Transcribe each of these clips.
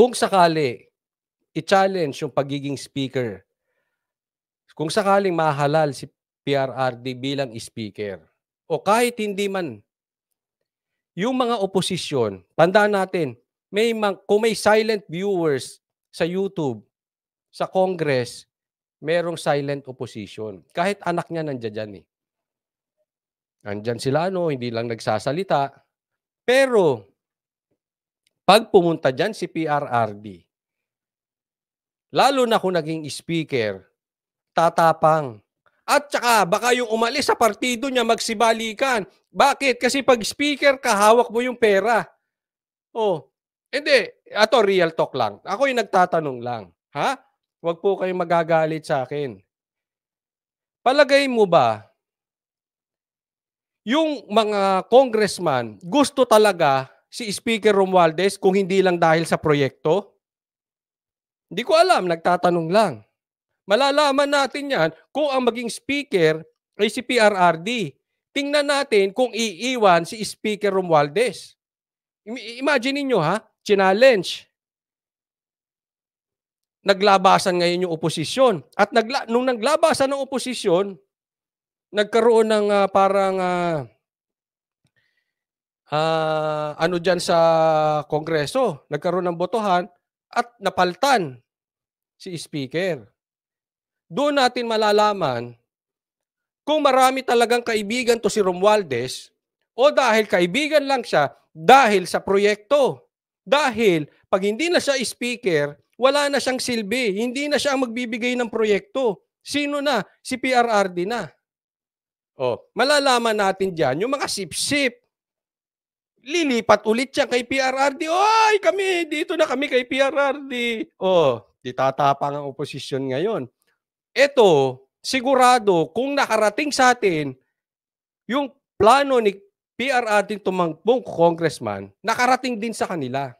kung sakali i-challenge yung pagiging speaker, kung sakaling mahalal si PRRD bilang speaker, o kahit hindi man, yung mga oposisyon, tandaan natin, kung may silent viewers sa YouTube, sa Congress, merong silent opposition. Kahit anak niya nandiyan dyan eh. Andyan sila hindi lang nagsasalita. Pero, pag pumunta dyan si PRRD, lalo na kung naging speaker, tatapang. At saka, baka yung umalis sa partido niya magsibalikan. Bakit? Kasi pag speaker ka, hawak mo yung pera. Oh, hindi. Ato, real talk lang. Ako yung nagtatanong lang. Ha? Huwag po kayong magagalit sa akin. Palagay mo ba, yung mga congressman, gusto talaga si Speaker Romualdez kung hindi lang dahil sa proyekto? Hindi ko alam, nagtatanong lang. Malalaman natin yan kung ang maging speaker ay si PRRD. Tingnan natin kung iiwan si Speaker Romualdez. Imagine niyo challenge. Naglabasan ngayon yung oposisyon. At nung naglabasan ng oposisyon, nagkaroon ng parang dyan sa Kongreso. Nagkaroon ng botohan at napaltan si Speaker. Doon natin malalaman kung marami talagang kaibigan to si Romualdez o dahil kaibigan lang siya dahil sa proyekto. Dahil pag hindi na siya speaker, wala na siyang silbi. Hindi na siya ang magbibigay ng proyekto. Sino na? Si PRRD na. Malalaman natin dyan yung mga sip-sip. Lilipat ulit siya kay PRRD. Oy, dito na kami kay PRRD. Ditatapang ang oposisyon ngayon. Ito, sigurado, kung nakarating sa atin, yung plano ni PRRD tumakbong congressman, nakarating din sa kanila.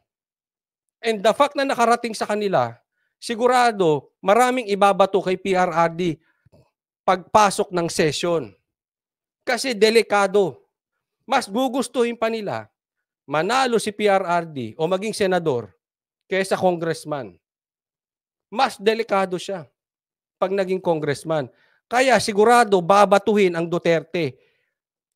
And the fact na nakarating sa kanila, sigurado, maraming ibabato kay PRRD pagpasok ng session. Kasi delikado. Mas gugustuhin pa nila manalo si PRRD o maging senador kaysa congressman. Mas delikado siya pag naging congressman. Kaya sigurado babatuhin ang Duterte.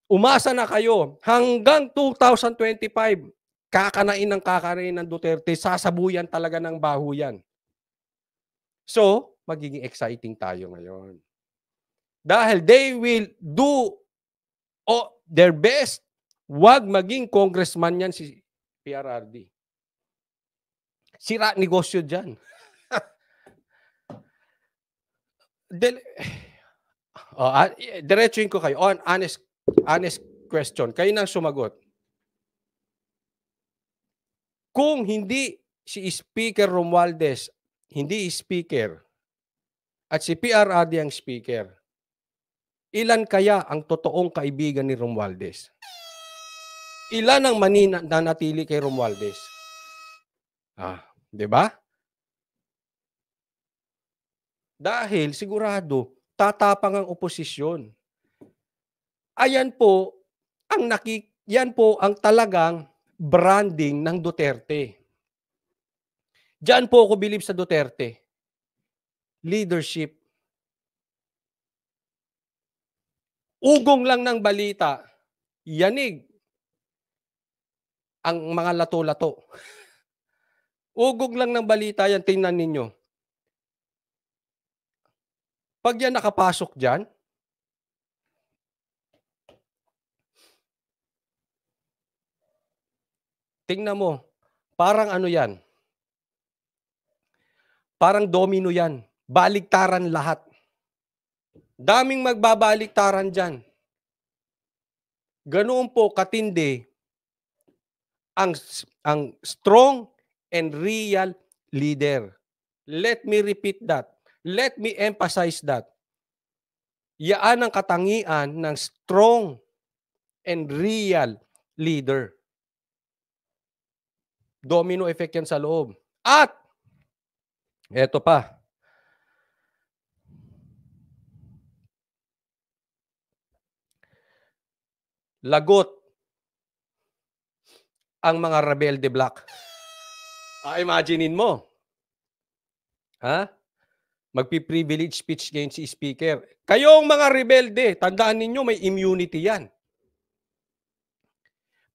Umasa na kayo hanggang 2025, kakanain ng Duterte, sasabuyan talaga ng baho yan. So, magiging exciting tayo ngayon. Dahil they will do their best. Huwag maging congressman yan si PRRD. Sira negosyo dyan. Diretsuhin ko kayo. Honest question. Kayo nang sumagot. Kung hindi si Speaker Romualdez, hindi speaker, at si PRRD ang speaker, ilan kaya ang totoong kaibigan ni Romualdez? Ilan ang nanatili kay Romualdez? Di ba? Dahil sigurado, tatapang ang oposisyon. Yan po ang talagang branding ng Duterte. Diyan po ako believe sa Duterte. Leadership. Ugong lang ng balita, yanig ang mga lato-lato. Ugong lang ng balita yan, tingnan ninyo. Pag yan nakapasok dyan, tingnan mo, parang yan, parang domino yan. Baliktaran lahat. Daming magbabaliktaran dyan. Ganoon po katindi ang strong and real leader. Let me repeat that. Let me emphasize that. Yaan ang katangian ng strong and real leader. Domino effect yan sa loob. At, eto pa. Lagot ang mga rebelde black. Imaginein mo. Ha? Magpi-privilege speech ngayon si speaker. Kayong mga rebelde, tandaan ninyo may immunity yan.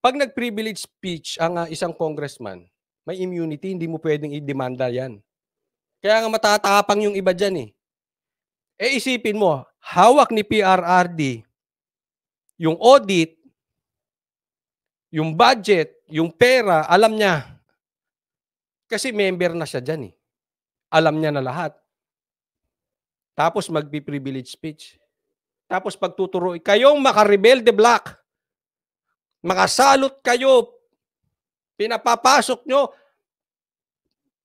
Pag nag-privilege speech ang isang congressman, may immunity, hindi mo pwedeng i-demanda yan. Kaya nga matatapang yung iba dyan eh. Eh isipin mo, hawak ni PRRD yung audit, yung budget, yung pera, alam niya. Kasi member na siya dyan eh. Alam niya na lahat. Tapos magpi-privilege speech. Tapos pagtuturo, kayong maka-rebelde black, makasalot kayo, pinapapasok nyo,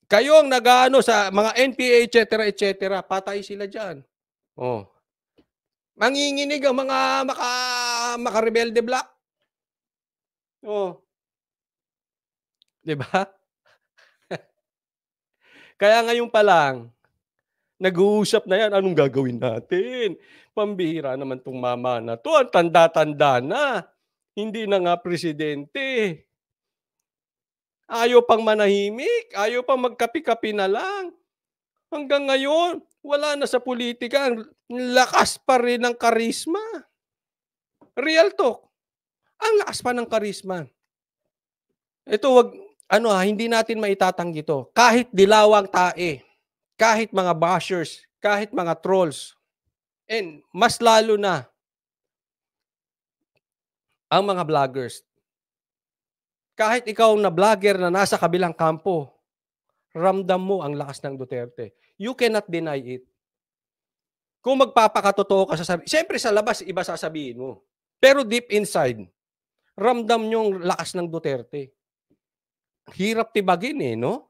kayong nag-ano sa mga NPA, etc., patay sila dyan. Oh. Manginginig ang mga maka-rebelde black. Oh. 'Di ba? Kaya ngayon pa lang, nag-uusap na yan, anong gagawin natin? Pambihira naman tong mama na to, ang tanda-tanda na. Hindi na nga presidente. Ayaw pang manahimik, ayaw pang magkapi-kapi na lang. Hanggang ngayon, wala na sa politika, ang lakas pa rin ng karisma. Real talk. Ang lakas pa ng karisma. Ito hindi natin maitatanggi to. Kahit dilawang tae, kahit mga bashers, kahit mga trolls, and mas lalo na ang mga vloggers. Kahit ikaw na vlogger na nasa kabilang kampo, ramdam mo ang lakas ng Duterte. You cannot deny it. Kung magpapakatotoo ka sa sarili, siyempre sa labas, iba sasabihin mo. Pero deep inside, ramdam nyo ang lakas ng Duterte. Hirap tibagin eh, no?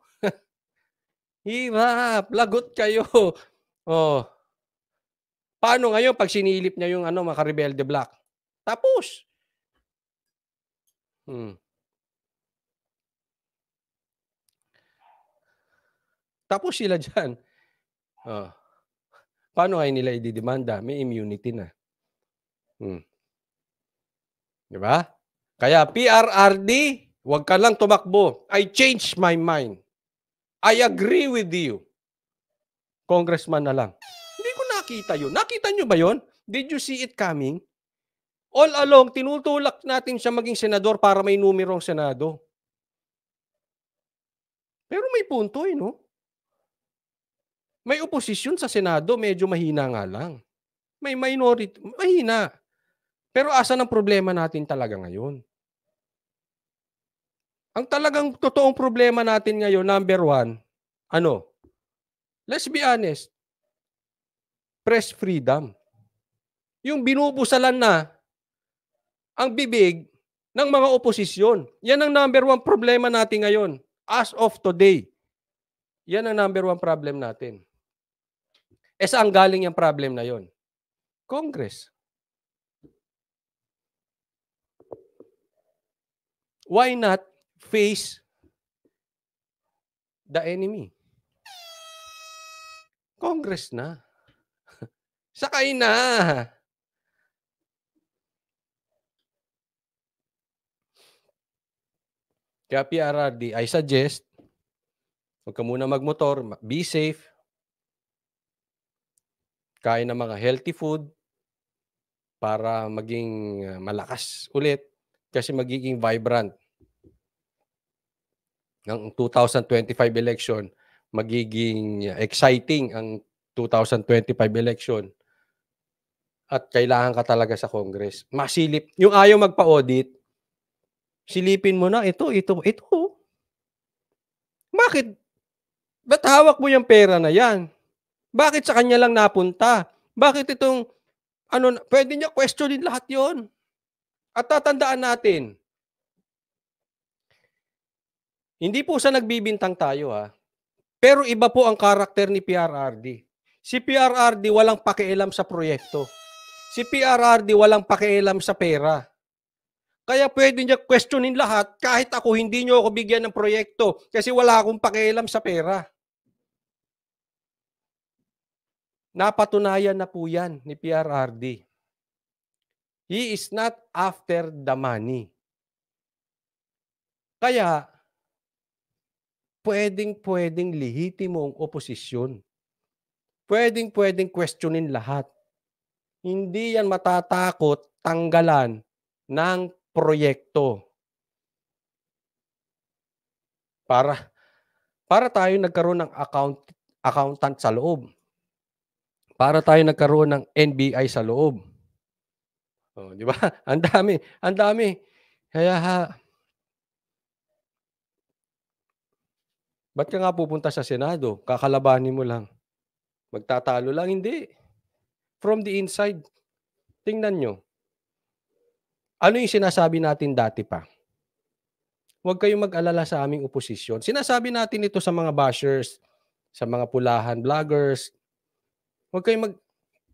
Hirap. Lagot kayo. Oh. Paano ngayon pag sinilip niya yung mga rebelde black? Tapos. Tapos sila dyan. Oh. Paano ngayon nila ididemanda? May immunity na. Di ba? Kaya PRRD, huwag ka lang tumakbo. I changed my mind. I agree with you. Congressman na lang. Hindi ko nakita yun. Nakita nyo ba yun? Did you see it coming? All along, tinutulak natin siya maging senador para may numero ang Senado. Pero may punto no? May oposisyon sa Senado, medyo mahina nga lang. May minority, mahina. Pero asan ang problema natin talaga ngayon? Ang talagang totoong problema natin ngayon, number one, let's be honest, press freedom. Yung binubusalan na ang bibig ng mga oposisyon. Yan ang number one problema natin ngayon. As of today. Yan ang number one problem natin. Saan galing yung problem na yon? Congress. Why not face the enemy? Congress na. Sakay na. Kaya PRRD, I suggest, huwag ka muna magmotor, be safe, kain ng mga healthy food para maging malakas ulit kasi magiging vibrant. Ang 2025 election, magiging exciting ang 2025 election at kailangan ka talaga sa Congress. Masilip. Yung ayaw magpa-audit, silipin mo na, ito. Bakit? Ba't hawak mo yung pera na yan? Bakit sa kanya lang napunta? Bakit itong, pwede niya questionin lahat yon. At tatandaan natin, hindi po sa nagbibintang tayo pero iba po ang karakter ni PRRD. Si PRRD walang pakialam sa proyekto. Si PRRD walang pakialam sa pera. Kaya pwede niya questionin lahat kahit ako hindi niyo ako bigyan ng proyekto kasi wala akong pakialam sa pera. Napatunayan na po yan ni PRRD. He is not after the money. Kaya, puwedeng-puwedeng lehitimo ang oposisyon. Puwedeng-puwedeng questionin lahat. Hindi yan matatakot tanggalan ng proyekto. Para tayo nagkaroon ng accountant sa loob. Para tayo nagkaroon ng NBI sa loob. Oh, 'di ba? Ang dami, ang dami. Kaya ba't ka nga pupunta sa Senado? Kakalabanin mo lang. Magtatalo lang, hindi. From the inside, tingnan niyo. Ano yung sinasabi natin dati pa? Huwag kayong mag-alala sa aming oposisyon. Sinasabi natin ito sa mga bashers, sa mga pulahan vloggers. Huwag kayong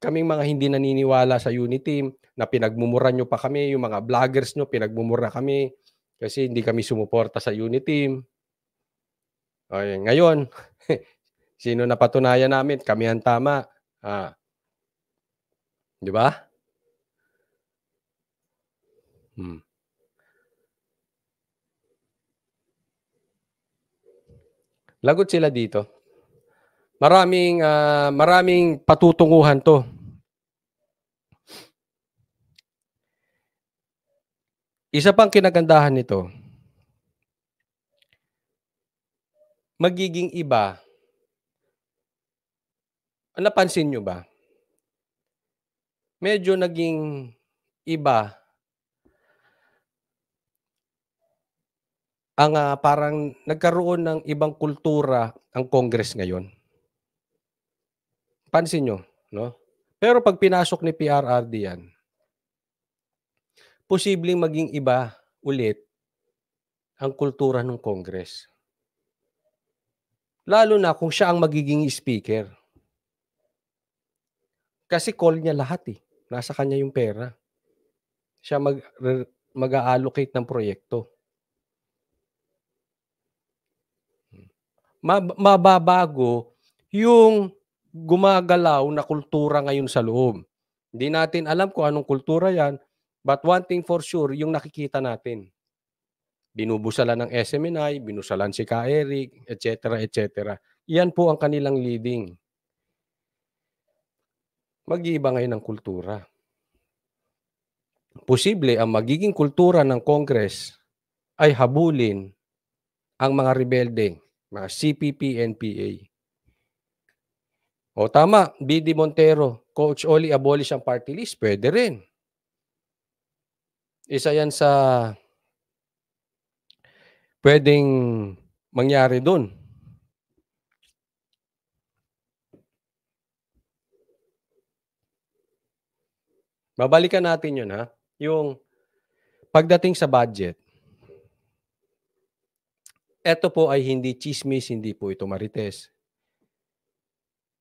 kaming mga hindi naniniwala sa Uniteam na pinagmumura nyo pa kami, yung mga vloggers nyo, pinagmumura kami kasi hindi kami sumuporta sa Uniteam. Okay, ngayon, sino napatunayan namin? Kami ang tama. Di ba? Lagot sila dito. Maraming patutunguhan to. Isa pang kinagandahan nito, magiging iba. Napansin nyo ba? Medyo naging iba ang parang nagkaroon ng ibang kultura ang Congress ngayon. Pansin nyo, no? Pero pag pinasok ni PRRD yan, posibleng maging iba ulit ang kultura ng Congress. Lalo na kung siya ang magiging speaker. Kasi call niya lahat eh. Nasa kanya yung pera. Siya mag-a-allocate ng proyekto. Mababago yung gumagalaw na kultura ngayon sa loob. Hindi natin alam kung anong kultura yan, but one thing for sure, yung nakikita natin. Binubusalan ng SMNI, binusalan si Ka Eric, etc. etc. Yan po ang kanilang leading. Mag-iiba ngayon ang kultura. Posible ang magiging kultura ng Congress ay habulin ang mga rebelde, mga CPP, NPA. O tama, BD Montero, Coach Oli abolish ang party list, pwede rin. Isa yan sa pwedeng mangyari dun. Babalikan natin yun ha. Yung pagdating sa budget, ito po ay hindi chismis, hindi po ito marites.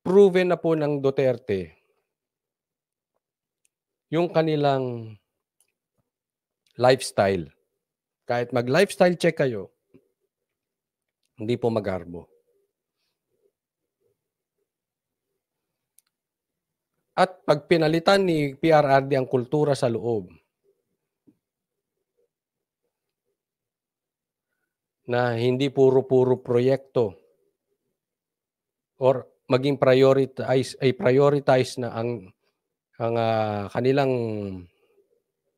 Proven na po ng Duterte yung kanilang lifestyle. Kahit mag-lifestyle check kayo, hindi po magarbo. At pag pinalitan ni PRRD ang kultura sa loob, na hindi puro-puro proyekto or maging prioritize na ang kanilang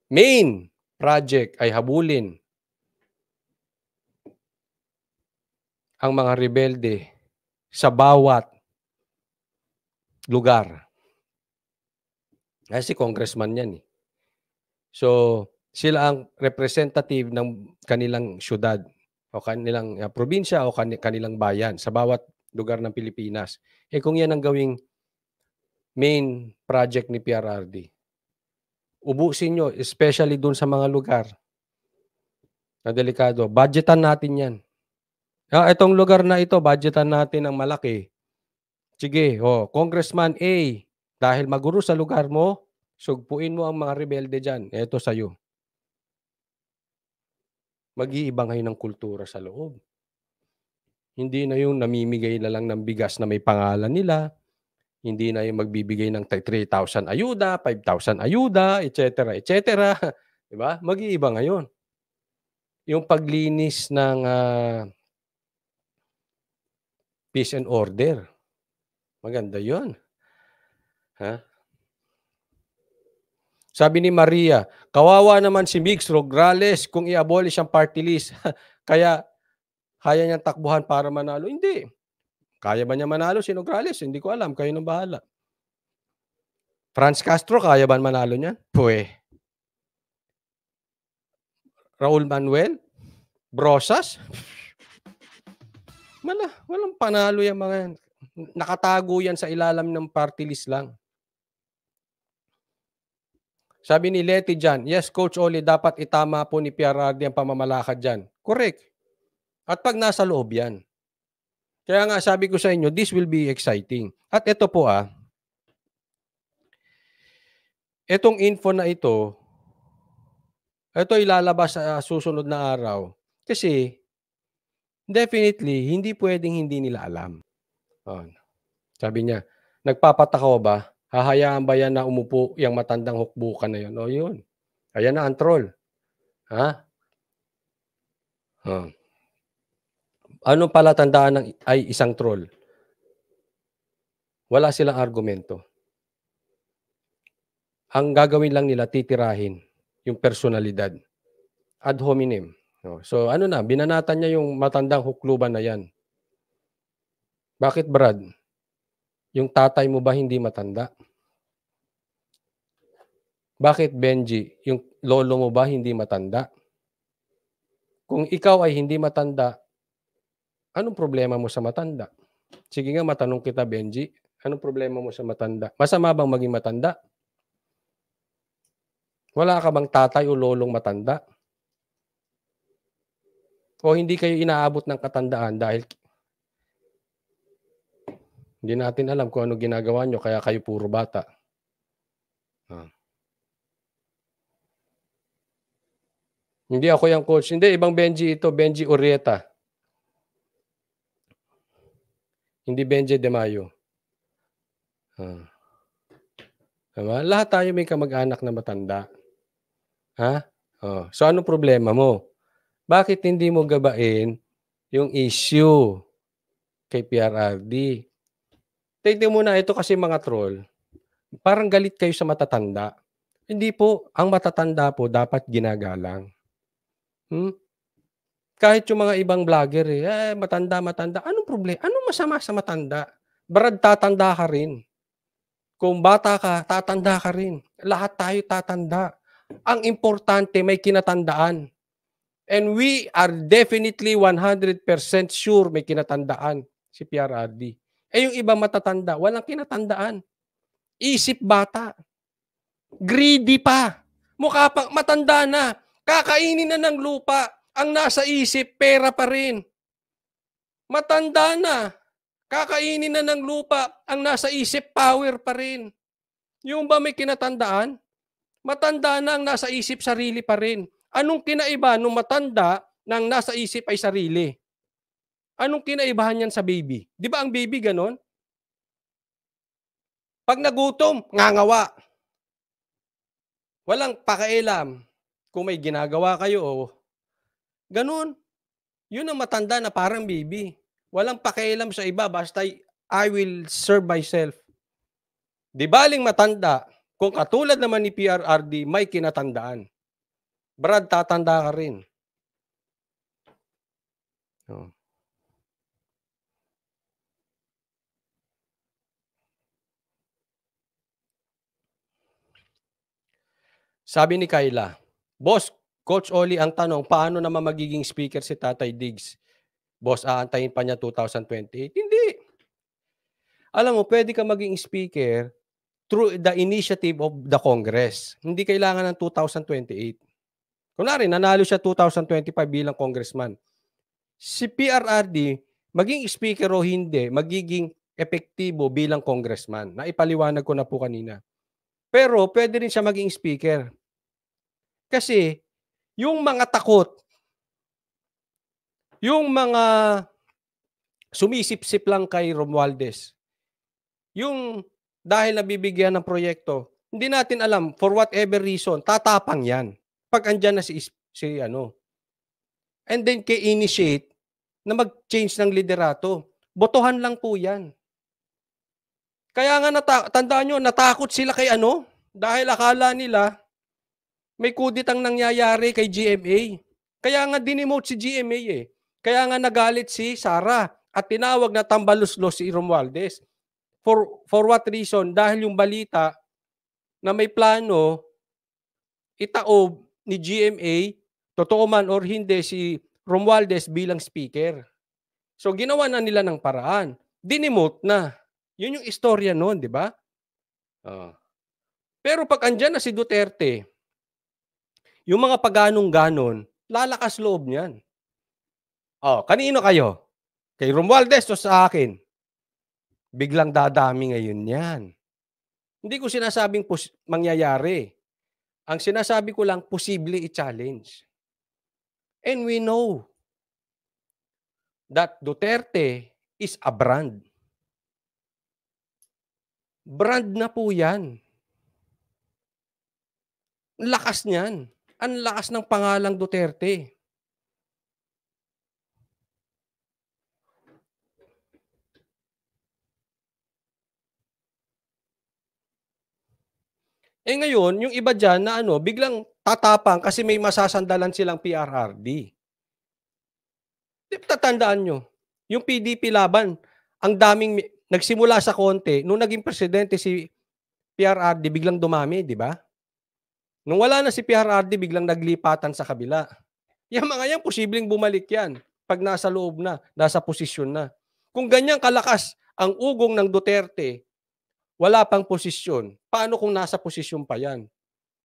main project ay habulin ang mga rebelde sa bawat lugar. Kasi congressman yan eh. So, sila ang representative ng kanilang syudad o kanilang probinsya o kanilang bayan sa bawat lugar ng Pilipinas. Kung yan ang gawing main project ni PRRD, ubusin nyo, especially dun sa mga lugar na delikado. Budgetan natin yan. Itong lugar na ito, budgetan natin ng malaki. Sige, Congressman A, dahil maguro sa lugar mo, sugpuin mo ang mga rebelde dyan. Ito sa'yo. Mag-iiba ngayon ng kultura sa loob. Hindi na yung namimigay na lang ng bigas na may pangalan nila. Hindi na yung magbibigay ng 3,000 ayuda, 5,000 ayuda, etc. etc. Diba? Mag-iiba ngayon. Yung paglinis ng Peace and order. Maganda yun. Ha? Sabi ni Maria, kawawa naman si Mix Rograles kung i-abolish ang party list. Kaya niyang takbuhan para manalo. Hindi. Kaya ba niya manalo si Nograles? Hindi ko alam. Kayo nang bahala. Franz Castro, kaya ba manalo niyan? Pwe. Raul Manuel? Brosas? Walang panalo yung mga yan. Nakatago yan sa ilalim ng party list lang. Sabi ni Leti dyan, yes, Coach Oli, dapat itama po ni PRRD ang pamamalakad dyan. Correct. At pag nasa loob yan. Kaya nga sabi ko sa inyo, this will be exciting. At ito po itong info na ito ilalabas sa susunod na araw. Kasi, definitely, hindi pwedeng hindi nila alam. Sabi niya, nagpapatakaw ba? Hahayaan ba yan na umupo yung matandang hukbukan na yun? O yun. Ayan na ang troll. Ha? Anong palatandaan ay isang troll? Wala silang argumento. Ang gagawin lang nila, titirahin yung personalidad. Ad hominem. So binanatan niya yung matandang hukluban na yan. Bakit, Brad? Yung tatay mo ba hindi matanda? Bakit, Benji? Yung lolo mo ba hindi matanda? Kung ikaw ay hindi matanda, anong problema mo sa matanda? Sige nga, matanong kita, Benji. Anong problema mo sa matanda? Masama bang maging matanda? Wala ka bang tatay o lolong matanda? O hindi kayo inaabot ng katandaan dahil hindi natin alam kung ano ginagawa nyo, kaya kayo puro bata. Hindi ako yung coach. Hindi, ibang Benji ito. Benji Urieta. Hindi Benji De Mayo. Lahat tayo may kamag-anak na matanda. Ha? So, anong problema mo? Bakit hindi mo gabain yung issue kay PRRD? Tignan mo na ito kasi mga troll. Parang galit kayo sa matatanda. Hindi po. Ang matatanda po dapat ginagalang. Kahit yung mga ibang vlogger, matanda. Anong problema? Anong masama sa matanda? Brad, tatanda ka rin. Kung bata ka, tatanda ka rin. Lahat tayo tatanda. Ang importante, may kinatandaan. And we are definitely 100% sure may kinatandaan si PRRD. Yung ibang matatanda, walang kinatandaan. Isip bata. Greedy pa. Mukha pang matanda na. Kakainin na ng lupa. Ang nasa isip, pera pa rin. Matanda na. Kakainin na ng lupa. Ang nasa isip, power pa rin. Yung ba may kinatandaan? Matanda na ang nasa isip, sarili pa rin. Anong kinaiba nung matanda na ang nasa isip ay sarili? Anong kinaibahan yan sa baby? Di ba ang baby ganon? Pag nagutom, ngangawa. Walang pakialam kung may ginagawa kayo o ganon. Yun ang matanda na parang baby. Walang pakialam sa iba, basta I will serve myself. Di baling matanda, kung katulad naman ni PRRD, may kinatandaan. Brad, tatanda ka rin. Sabi ni Kayla, Boss, Coach Oli, ang tanong, paano naman magiging speaker si Tatay Diggs? Boss, aantayin pa niya 2028? Hindi. Alam mo, pwede ka maging speaker through the initiative of the Congress. Hindi kailangan ng 2028. Kunwari, nanalo siya 2025 bilang congressman. Si PRRD, maging speaker o hindi, magiging epektibo bilang congressman. Naipaliwanag ko na po kanina. Pero pwede rin siya maging speaker. Kasi yung mga takot, yung mga sumisip-sip lang kay Romualdez, yung dahil nabibigyan ng proyekto, hindi natin alam, for whatever reason, tatapang yan. Pag andyan na si And then kay initiate na mag-change ng liderato. Botohan lang po yan. Kaya nga tandaan niyo natakot sila kay ano, dahil akala nila may kuditang nangyayari kay GMA. Kaya nga dinemote si GMA eh. Kaya nga nagalit si Sara at tinawag na tambaluslos si Romualdez. For what reason? Dahil yung balita na may plano itaob ni GMA, totoo man or hindi, si Romualdez bilang speaker. So ginawa na nila ng paraan. Dinemote na. Yun yung istorya noon, di ba? Pero pag andyan na si Duterte, yung mga paganong-ganon, lalakas loob niyan. Kanino kayo? Kay Romualdez o sa akin? Biglang dadami ngayon yan. Hindi ko sinasabing mangyayari. Ang sinasabi ko lang, posible i-challenge. And we know that Duterte is a brand. Brand na po yan. Ang lakas niyan. Ang lakas ng pangalang Duterte. Ngayon, yung iba dyan na biglang tatapang kasi may masasandalan silang PRRD. Tatandaan nyo, yung PDP laban, ang daming, nagsimula sa konti, nung naging presidente si PRRD, biglang dumami, di ba? Nung wala na si PRRD, biglang naglipatan sa kabila. Yung mga yan, posibleng bumalik yan pag nasa loob na, nasa posisyon na. Kung ganyan kalakas ang ugong ng Duterte, wala pang posisyon, paano kung nasa posisyon pa yan?